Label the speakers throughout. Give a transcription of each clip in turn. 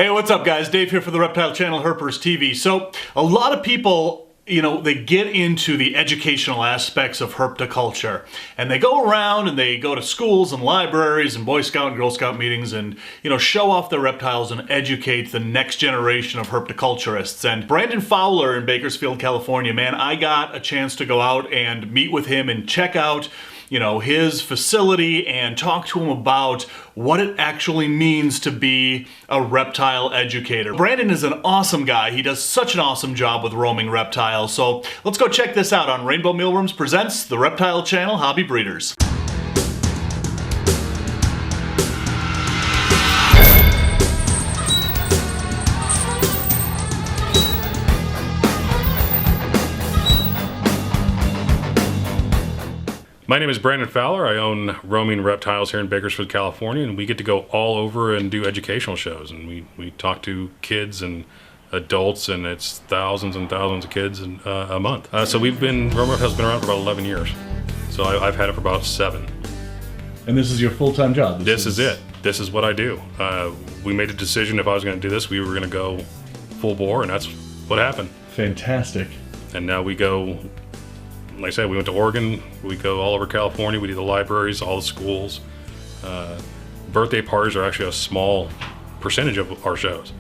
Speaker 1: Hey, what's up guys? Dave here for the Reptile Channel, HerpersTV. So, a lot of people, they get into the educational aspects of herpetoculture. And they go around and they go to schools and libraries and Boy Scout and Girl Scout meetings and, show off their reptiles and educate the next generation of herpetoculturists. And Brandon Fowler in Bakersfield, California, man, I got a chance to go out and meet with him and check out his facility and talk to him about what it actually means to be a reptile educator. Brandon is an awesome guy. He does such an awesome job with Roaming Reptiles. So let's go check this out on Rainbow Mealworms presents the Reptile Channel Hobby Breeders.
Speaker 2: My name is Brandon Fowler. I own Roaming Reptiles here in Bakersfield, California, and we get to go all over and do educational shows. And we talk to kids and adults, and it's thousands and thousands of kids a month. So Roaming Reptiles has been around for about 11 years. So I've had it for about 7.
Speaker 1: And this is your full-time job?
Speaker 2: This is it. This is what I do. We made a decision if I was going to do this, we were going to go full bore, and that's what happened.
Speaker 1: Fantastic.
Speaker 2: And now we go. Like I said, we went to Oregon, we go all over California, we do the libraries, all the schools. Birthday parties are actually a small percentage of our shows.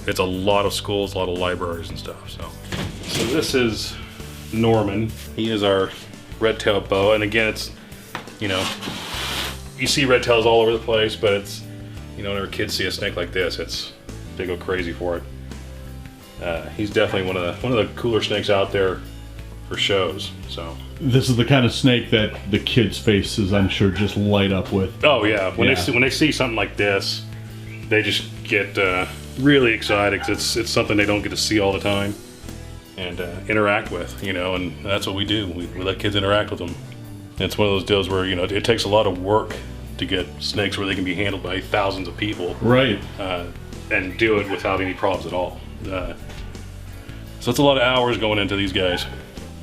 Speaker 2: It's a lot of schools, a lot of libraries and stuff. So this is Norman. He is our red-tailed boa, and again, it's, you see red tails all over the place, but it's, whenever kids see a snake like this, they go crazy for it. He's definitely one of the cooler snakes out there for shows. So
Speaker 1: this is the kind of snake that the kids' faces, I'm sure, just light up with.
Speaker 2: Oh yeah, when they see something like this, they just get really excited because it's something they don't get to see all the time and interact with, and that's what we do. We let kids interact with them. And it's one of those deals where it takes a lot of work to get snakes where they can be handled by thousands of people,
Speaker 1: right?
Speaker 2: And do it without any problems at all. So it's a lot of hours going into these guys.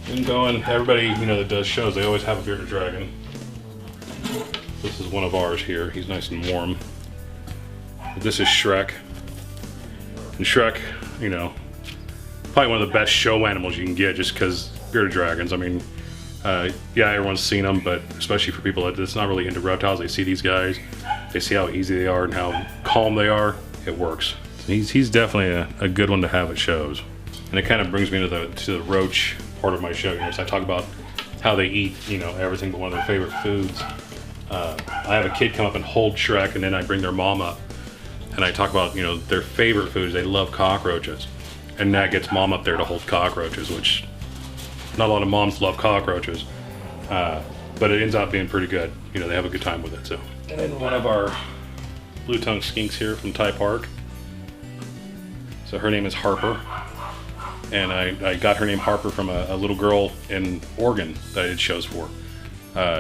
Speaker 2: And everybody that does shows, they always have a bearded dragon. This is one of ours here. He's nice and warm. This is Shrek. And Shrek, probably one of the best show animals you can get, just because bearded dragons. I mean, yeah, everyone's seen them, but especially for people that's not really into reptiles, they see these guys, they see how easy they are and how calm they are. It works. He's definitely a good one to have at shows. And it kind of brings me to the roach part of my show. So I talk about how they eat, everything but one of their favorite foods. I have a kid come up and hold Shrek, and then I bring their mom up, and I talk about their favorite foods. They love cockroaches, and that gets mom up there to hold cockroaches, which not a lot of moms love cockroaches, but it ends up being pretty good. They have a good time with it. So, and then one of our blue-tongued skinks here from Ty Park. So her name is Harper. And I got her name Harper from a little girl in Oregon that I did shows for.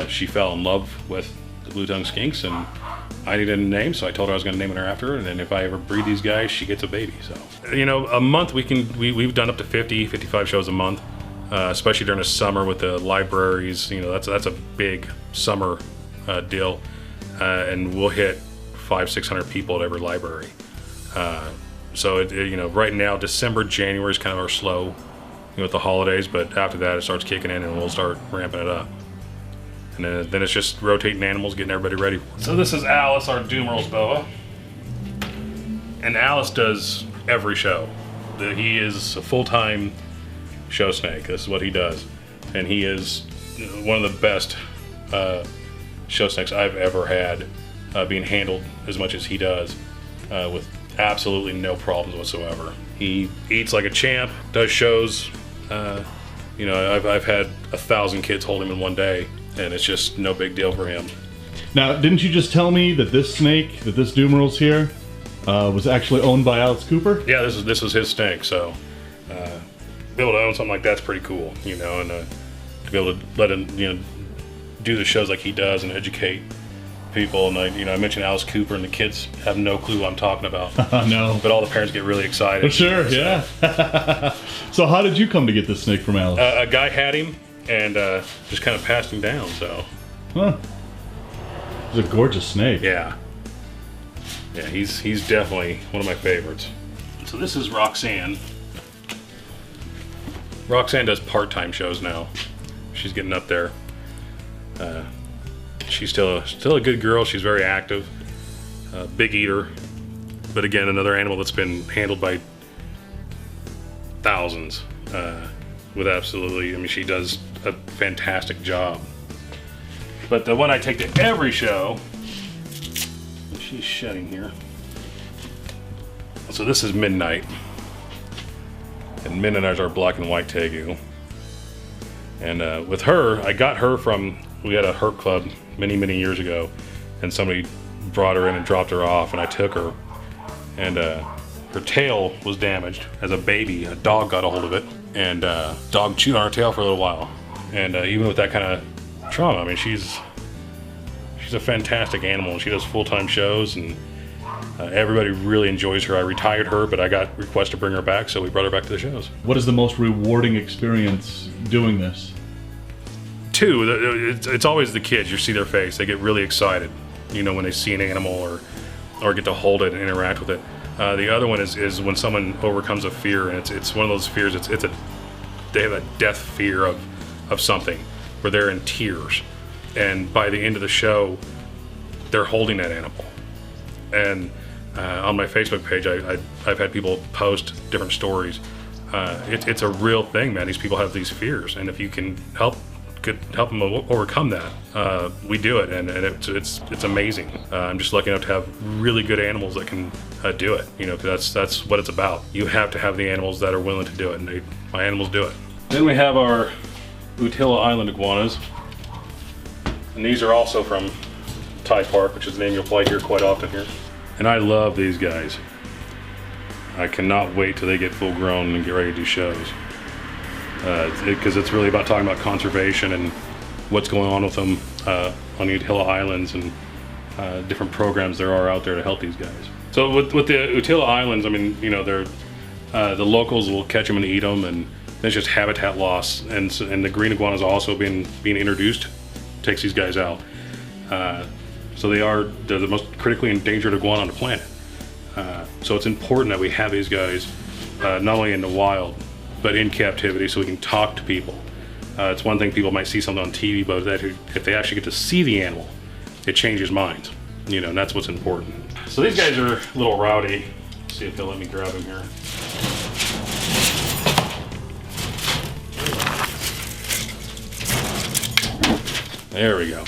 Speaker 2: She fell in love with the blue-tongued skinks, and I needed a name, so I told her I was going to name her after her, and then if I ever breed these guys, she gets a baby. So, a month we've done up to 50, 55 shows a month, especially during the summer with the libraries. That's a big summer deal, and we'll hit 500-600 people at every library. So right now, December, January is kind of our slow, with the holidays. But after that, it starts kicking in, and we'll start ramping it up. And then it's just rotating animals, getting everybody ready. So this is Alice, our Doomerals boa, and Alice does every show. He is a full-time show snake. This is what he does, and he is one of the best show snakes I've ever had, being handled as much as he does, with absolutely no problems whatsoever. He eats like a champ, does shows. I've had 1,000 kids hold him in one day, and it's just no big deal for him.
Speaker 1: Now, didn't you just tell me that this snake, that this Doomerals here, was actually owned by Alice Cooper?
Speaker 2: Yeah, this was his snake. So, to be able to own something like that's pretty cool, and to be able to let him, do the shows like he does and educate people. And I mentioned Alice Cooper, and the kids have no clue what I'm talking about.
Speaker 1: No.
Speaker 2: But all the parents get really excited.
Speaker 1: Well, sure, yeah. So how did you come to get this snake from Alice?
Speaker 2: A guy had him, and just kind of passed him down. So.
Speaker 1: Huh. It's a gorgeous snake.
Speaker 2: Yeah. Yeah, he's definitely one of my favorites. So this is Roxanne. Roxanne does part-time shows now. She's getting up there. She's still a good girl. She's very active, big eater. But again, another animal that's been handled by thousands with absolutely. I mean, she does a fantastic job. But the one I take to every show. She's shedding here. So this is Midnight. And Midnight is our black and white tegu. And with her, I got her from, we had a herp club many years ago, and somebody brought her in and dropped her off, and I took her. And her tail was damaged as a baby. A dog got a hold of it, and dog chewed on her tail for a little while. And even with that kind of trauma, I mean, she's a fantastic animal. She does full-time shows, and everybody really enjoys her. I retired her, but I got requests to bring her back, so we brought her back to the shows.
Speaker 1: What is the most rewarding experience doing this?
Speaker 2: Two, it's always the kids. You see their face. They get really excited, you know, when they see an animal or get to hold it and interact with it. The other one is when someone overcomes a fear, and it's one of those fears. They have a death fear of something, where they're in tears, and by the end of the show, they're holding that animal. And on my Facebook page, I've had people post different stories. It's a real thing, man. These people have these fears, and if you can help them overcome that, we do it, and it's amazing. I'm just lucky enough to have really good animals that can do it. You know, because that's what it's about. You have to have the animals that are willing to do it, and my animals do it. Then we have our Utila Island iguanas, and these are also from Thai Park, which is the name you'll probably hear quite often here. And I love these guys. I cannot wait till they get full grown and get ready to do shows. Because it's really about talking about conservation and what's going on with them on the Utila Islands, and different programs there are out there to help these guys. So with the Utila Islands, I mean, you know, they're the locals will catch them and eat them, and it's just habitat loss. And the green iguana is also being introduced, takes these guys out. So they're the most critically endangered iguana on the planet. So it's important that we have these guys not only in the wild, but in captivity, so we can talk to people. It's one thing people might see something on TV, but if they actually get to see the animal, it changes minds. You know, and that's what's important. So these guys are a little rowdy. Let's see if they'll let me grab them here. There we go.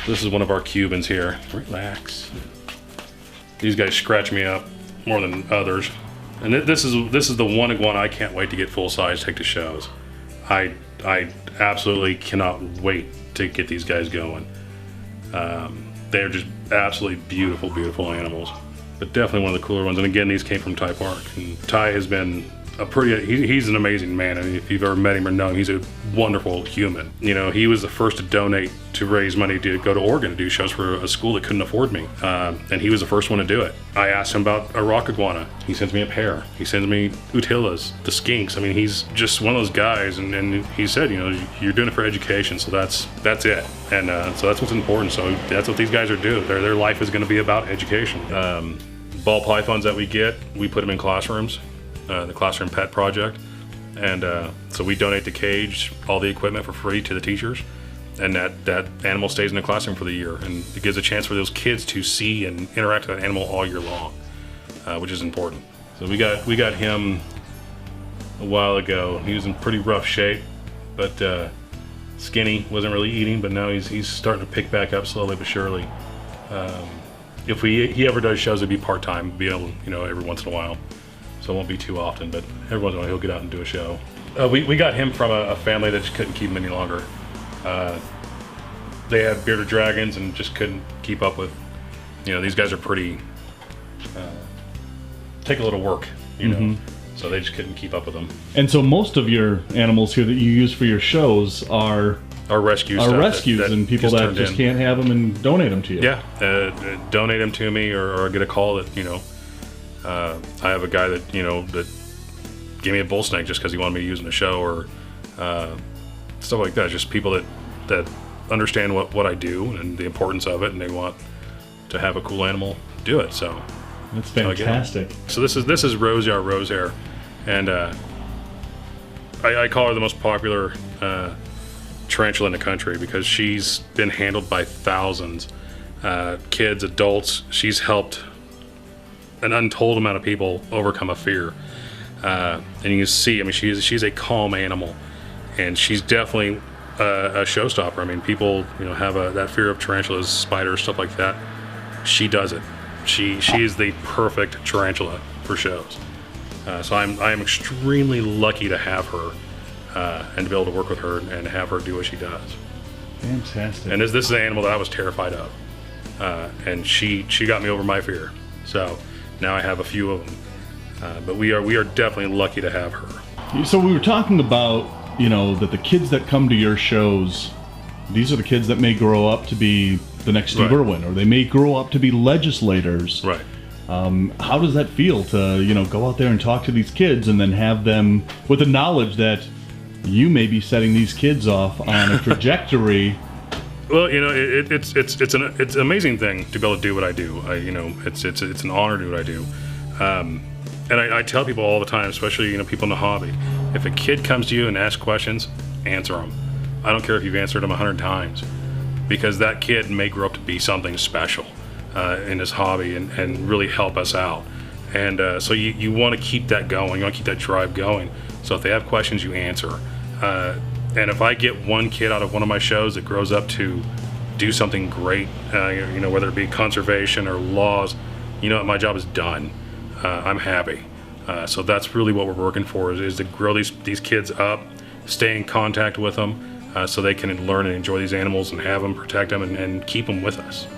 Speaker 2: This is one of our Cubans here. Relax. These guys scratch me up more than others. And this is the one iguana I can't wait to get full size, take to shows. I absolutely cannot wait to get these guys going. They're just absolutely beautiful animals. But definitely one of the cooler ones. And again, these came from Thai Park. And Thai has been he's an amazing man. I mean, if you've ever met him or known him, he's a wonderful human. You know, he was the first to donate to raise money to go to Oregon to do shows for a school that couldn't afford me. And he was the first one to do it. I asked him about a rock iguana. He sends me a pair. He sends me utilas, the skinks. I mean, he's just one of those guys. And he said, you know, you're doing it for education, so that's it. And so that's what's important. So that's what these guys are doing. Their life is going to be about education. Ball pythons that we get, we put them in classrooms. The Classroom Pet Project, and so we donate the cage, all the equipment for free to the teachers, and that animal stays in the classroom for the year, and it gives a chance for those kids to see and interact with that animal all year long, which is important. So we got him a while ago. He was in pretty rough shape, but skinny, wasn't really eating, but now he's starting to pick back up slowly but surely. If he ever does shows, it'd be part-time, be able, you know, every once in a while. So it won't be too often, but every once in a while he'll get out and do a show. We got him from a family that just couldn't keep him any longer. They had bearded dragons and just couldn't keep up with, you know, these guys are pretty, take a little work, you know, so they just couldn't keep up with them. And
Speaker 1: so most of your animals here that you use for your shows are
Speaker 2: rescues.
Speaker 1: And people that just can't have them and donate them to you.
Speaker 2: Yeah, donate them to me, or get a call that, you know, I have a guy that, you know, that gave me a bull snake just because he wanted me to use in a show, or stuff like that. Just people that understand what I do and the importance of it, and they want to have a cool animal do it. So
Speaker 1: that's fantastic.
Speaker 2: So this is Rosehair, and I call her the most popular tarantula in the country because she's been handled by thousands, kids, adults. She's helped an untold amount of people overcome a fear. And you can see, I mean, she's a calm animal, and she's definitely a showstopper. I mean, people, you know, have that fear of tarantulas, spiders, stuff like that. She does it. She is the perfect tarantula for shows. So I am extremely lucky to have her and to be able to work with her and have her do what she does.
Speaker 1: Fantastic.
Speaker 2: And this is an animal that I was terrified of, and she got me over my fear. So now I have a few of them. But we are definitely lucky to have her.
Speaker 1: So we were talking about, you know, that the kids that come to your shows, these are the kids that may grow up to be the next Steve Irwin, or they may grow up to be legislators.
Speaker 2: Right.
Speaker 1: How does that feel to, you know, go out there and talk to these kids and then have them with the knowledge that you may be setting these kids off on a trajectory?
Speaker 2: Well, you know, it's an amazing thing to be able to do what I do. You know, it's an honor to do what I do. And I tell people all the time, especially, you know, people in the hobby, if a kid comes to you and asks questions, answer them. I don't care if you've answered them 100 times, because that kid may grow up to be something special in his hobby and really help us out. And so you want to keep that going. You want to keep that drive going. So if they have questions, you answer. And if I get one kid out of one of my shows that grows up to do something great, you know, whether it be conservation or laws, you know, my job is done. I'm happy. So that's really what we're working for, is to grow these kids up, stay in contact with them, so they can learn and enjoy these animals and have them, protect them, and keep them with us.